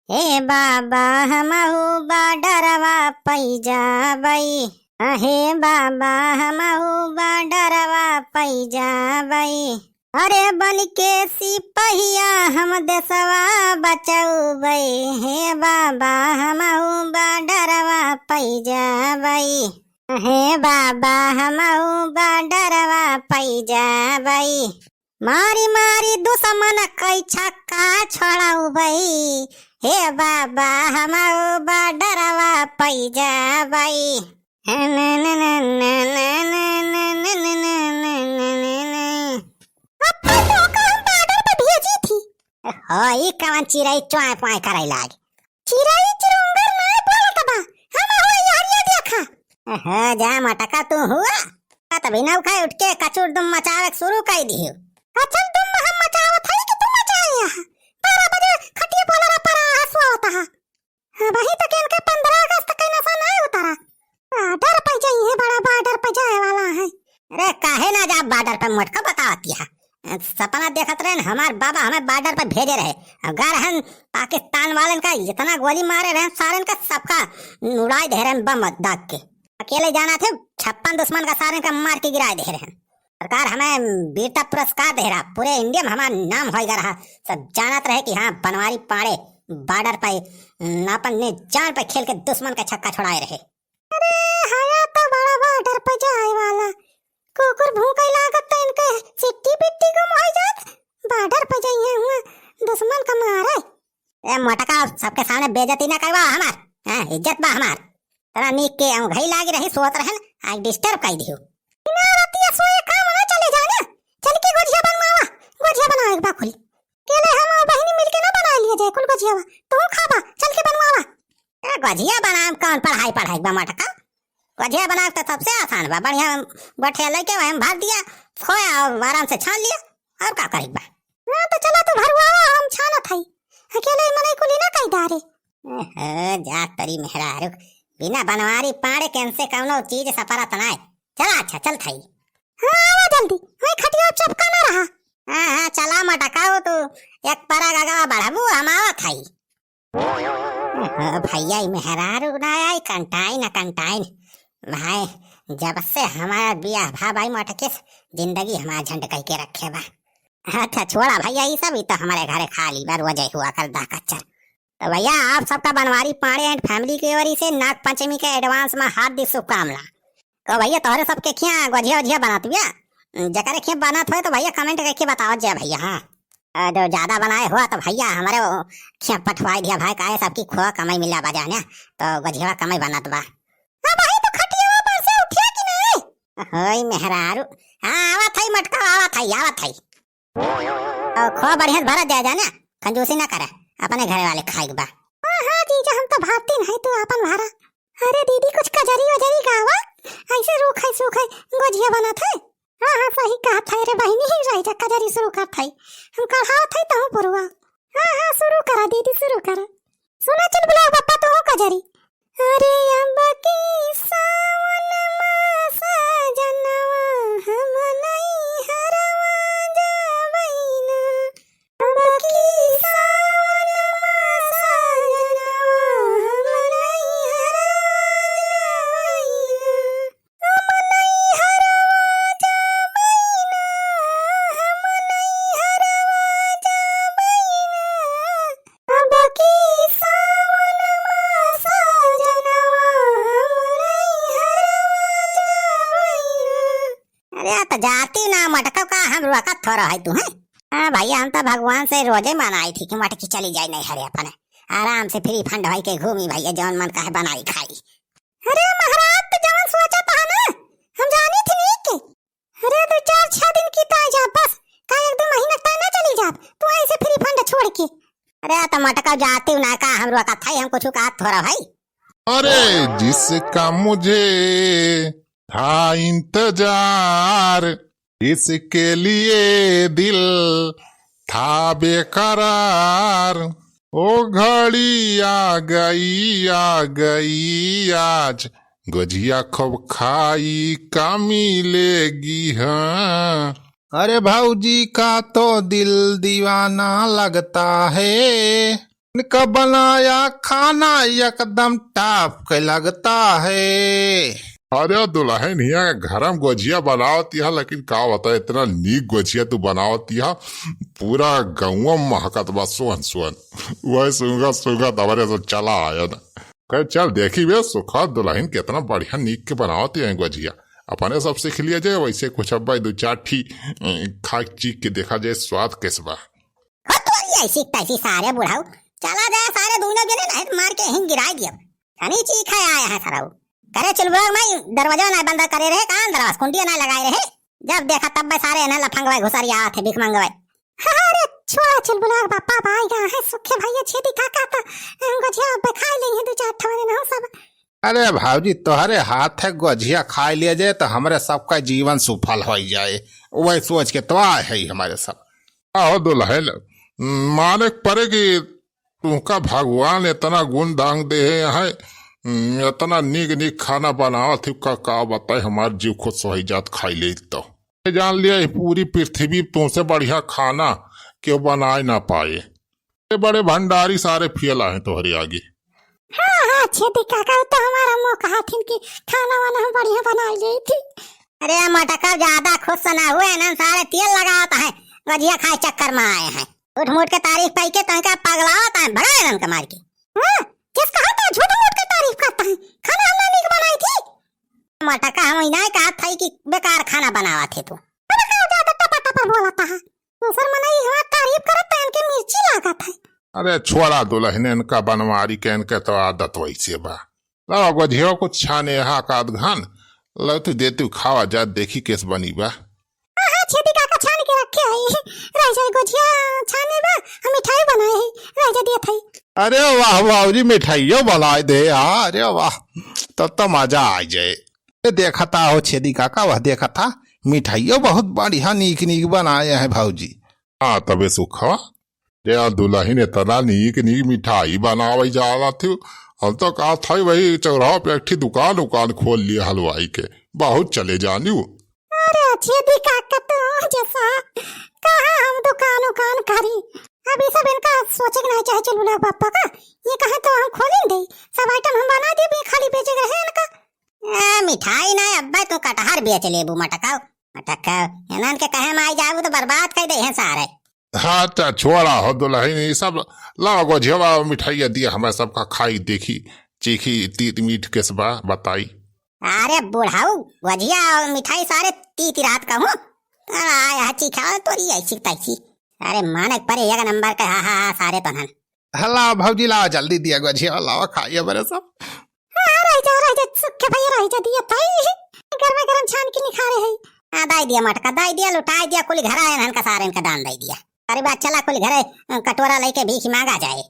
हे बाबा हमहू बॉर्डरवा पैजा बई। हे बाबा हमहू बॉर्डरवा पैजा बई। अरे बन के सिपहिया हम देशवा बचौबै। हे बाबा हमहू बॉर्डरवा पैजा बई। हे बाबा हमहू बॉर्डरवा पैजा बई। मारी मारी दुश्मन कई छक्का छोड़ौबै। हे बाबा हमहू बॉर्डरवा पैजा बई। ई कवन चिड़ै चोय पोय करे लाग। चिड़ै चिरुंगर नहीं बोलत बा। हम हो यारिया देखा। जा मटका तू हुआ तभी नौ खाए उठ के कचूर दुम मचावे शुरू कर दियो। कचूर दुम हम मचावत हई कि तू मचाया। 12 बजे खटिया बोलरा पर हंसवा होता है। वही तो केन के 15 अगस्त के नशा नहीं उतारा। बॉर्डर पे जाइए बड़ा बॉर्डर पे जाए वाला है। अरे काहे ना जा बॉर्डर पे मोटका बतावती है। सपना देखत रहे हमार बाबा हमें बॉर्डर पर भेजे रहे। अगर हम पाकिस्तान वालन का इतना गोली मारे रहे सारन का सबका उड़ाई दे रहे बम दाग के। अकेले जाना थे 56 दुश्मन का सारन का मार के गिरा दे रहे। सरकार हमें वीरता पुरस्कार दे रहा। पूरे इंडिया में हमारा नाम होगा रहा। सब जानत रहे कि हाँ बनवारी पाड़े बॉर्डर पे अपन ने जान पे खेल के दुश्मन का छक्का छुड़ाए रहे। अरे हया तो बड़ा बॉर्डर पे जाए वाला कुकुर भूखे लागत तो इनके सिट्टी पिट्टी को मोह जात। बॉर्डर पे जाइए हुआ दुश्मन का मारे। ए मोटका सबके सामने बेइज्जती ना करवा हमार। हां इज्जत बा हमार। तरा नीक के घई लागी रही सोत रहन आज डिस्टर्ब कर दियो। बिना रतिया सोए काम ना चले जाना। चल के गोजिया बनवावा। गोजिया बनाओ एक बाकुल। केले हम और बहिनी मिलके ना बना लिए जाए कुल गोजिया। तू खाबा चल के बनवावा। ए गोजिया बनाम कौन पढ़ाई बा मोटका। गोजिया बना तो सबसे आसान बा। बढ़िया बठिया लेके हम भाग दिया खोया और आराम से छान लिया और का करी बा। हां तो चला तू भरवा हम छाना थई। अकेले मने कुली ना कई डारे। जा तरी मेहरारू बिना बनवारी पाड़े कैसे कौनो चीज सपरा तनाए। चला अच्छा चल थई। हां आवा जल्दी मैं खटिया चपका ना रहा। हां चला मटकाओ तू एक परा गगा बढ़ाबू हम आवत हई। भैया मेहरारू ना आई कंटाइन भाई जब से हमारा बियाह भा भाई मटके जिंदगी हमारा झंड कह के रखे बा। अच्छा छोड़ा भैया ये सब ही तो हमारे घरे खाली बार वजह हुआ कर दा कच्चर। तो भैया आप सबका बनवारी पाड़े एंड फैमिली की ओर से नाग पंचमी के एडवांस में हार्दिक शुभकामना। तो भैया तोहरे सबके खिया गोजिया बनात बिया जकरे खिया बनत हो तो भैया कमेंट करके बताओ जे भैया। हाँ जो ज्यादा बनाए हुआ तो भैया हमारे खिया पठवाई दिया भाई काहे सबकी खोआ कमाई मिला बजाने तो गोजिया कमाई बनत बा। होई मेहरारू हां आवत हई मटका आवत हई। और खो बढ़िया भरा दे जाना कंजूसी ना करे अपने घर वाले खाई बा। हां जीजा हम तो भागती नहीं तू अपन भरा। अरे दीदी कुछ कजरी वजरी गावा ऐसे रूखाई सूखाई गोजिया बनत है। हां सही कहा था रे बहिनी ही रही जा कजरी शुरू कर थई हम कहावत हई तो पुरवा। हां शुरू करा दीदी शुरू कर। सुना चल बुला पप्पा तो हो कजरी। अरे अंबा की सावन मासा जनवा हम नहीं हरवा जावैना। अंबा की सावन मासा जनवा हम नहीं हरवा जावैना। हम नहीं हरवा जावैना। हम नहीं हरवा जावैना। अंबा की सावन मासा तो जाती ना मटका का हम वक्त थोड़ा है तू है। हाँ भैया हम तो भगवान से रोजे मनाई थी कि मटकी चली जाए नहीं हरे अपने आराम से फ्री फंड भाई के घूमी भैया जौन मन का है बनाई खाई। अरे महाराज तो जौन सोचा था ना हम जानी थी नहीं के। अरे 2-4-6 दिन की तो जा बस का 1-2 महीना तक ना चली जा तू ऐसे फ्री फंड छोड़ के। अरे तो मटका जाती ना का हम वक्त था हम कुछ का थोड़ा भाई। अरे जिसका मुझे था इंतजार इसके लिए दिल था बेकरार। ओ घड़ी आ गई आज गोजिया खूब खाई का मिलेगी। हाँ अरे भाऊजी का तो दिल दीवाना लगता है। इनका बनाया खाना एकदम टॉप के लगता है। अरे दुल्हन हिया घर में गोजिया बनावती है, लेकिन का बता इतना नीक गोजिया तू बनावती है, पूरा गाँव महकत बा सुहन सुहन। वही सुंगा सुंगा दबरे से चला आया ना। कहे चल देखी वे सुखा दुल्हन कितना बढ़िया नीक के बनावती है गोजिया। अपने सब सीख लिया जाए वैसे कुछ अब भाई 2-4 ठी खा चीख के देखा जाए स्वाद कैसे बा। ऐसी तैसी सारे बुढ़ाऊ चला जाए सारे दोनों जने लाइट मार के हिंग गिरा दिया। खनी चीखा आया है सराऊ करे चल बुढ़ाऊ मैं दरवाजा ना बंद करे रहे कान दरवाजा कुंडिया ना लगाए रहे। जब देखा तब मैं सारे ना लफंगवाए घुसरिया थे भिख मंगवाए। अरे छोड़ा चल बुढ़ाऊ बापा भाई गया है सुखे भैया छेदी काका तो गजिया पे खा लेंगे 2-4 ठवाने ना सब। अरे भाऊजी तोहरे हाथ है गोजिया खा लिया जाए तो हमारे सबका जीवन सुफल हो जाए, वही सोच के तो आए है हमारे सब। आहो दुल्हन माने पड़ेगी तुमका भगवान इतना गुण दांग दे है, इतना नीक नीक खाना बनावा थी का बताए हमारे जीव खुद सही जात खाई ले तो जान लिया पूरी पृथ्वी तुमसे बढ़िया खाना क्यों बनाए ना पाए। ये बड़े भंडारी सारे फियला है तुम्हारे आगे। हाँ छेदी काका तो हमारा मुंह कहा थी कि खाना वाना हम बढ़िया बना ली थी। अरे मटका ज्यादा खुश ना हुए ना सारे तेल लगाता है गजिया खाए चक्कर में आए हैं। झूठ मूठ के तारीफ पाई के तनका पगलावता है बड़ा रन कमार के। हां किस कहा था झूठ मूठ के तारीफ करता है खाना हमने नीक बनाई थी। मटका हम इना कहा था कि बेकार खाना बनावा थे तू ज्यादा टपा टपा बोलता है। दूसर मनाई हमारा तारीफ करता है इनके मिर्ची लागत है। अरे छोड़ा दुल्हन इनका बनवारी के इनके तो आदत वैसे बा। ला गोजिया कुछ छाने यहाँ का घन लतु देतु खावा जा देखी केस बनी बा। हां छेदी काका छान के रखे है राजा गोजिया छाने बा हम मिठाई बनाए है राजा दिया थई। अरे वाह भाऊजी मिठाइयों बनाए दे यार, अरे वाह तब तो मजा आ जाए। देखा था हो छेदी काका वह देखा था मिठाइयों बहुत बढ़िया नीक नीक बनाए हैं भाऊजी। हाँ तबे सुखवा जे दुल्हन इतना नीक नीक मिठाई बनावे जाला थी। हम तो कहा था वही चौराहा पे एक दुकान खोल लिया हलवाई के, बहुत चले जानी। अरे छेदी काका तो जैसा कहा हम दुकान करी अभी सब इनका सोचे नहीं चाहे चल बुला पापा का ये कहा तो हम खोलेंगे सब आइटम हम बना दे खाली बेचे रहे इनका। मिठाई ना अब्बा तू कटहर बेच लेबू मटकाओ इनन के कहे में आई जाबू तो बर्बाद कर दे हैं सारे। हाँ तो छोड़ा हो दुल्हन ये सब ला गोझेवा मिठाई दिया हमें सबका खाई देखी चीखी तीत मीठ के सब बताई। अरे बुढ़ाऊ गजिया और मिठाई सारे तीत रात का हूँ आया चीखा तोरी ऐसी तैसी अरे मानक पर एक नंबर का। हाँ सारे तो हला भाऊजी ला जल्दी दिया गोजिया लाओ खाइए बड़े सब। राजा सुखे भैया राजा दिया ताई गरम छान के निखारे है। दाई दिया मटका दाई दिया लुटाई दिया कुल घर आए नन का सारे इनका दान दे दिया। अरे बात चला कुल घर कटोरा लेके भीख मांगा जाए।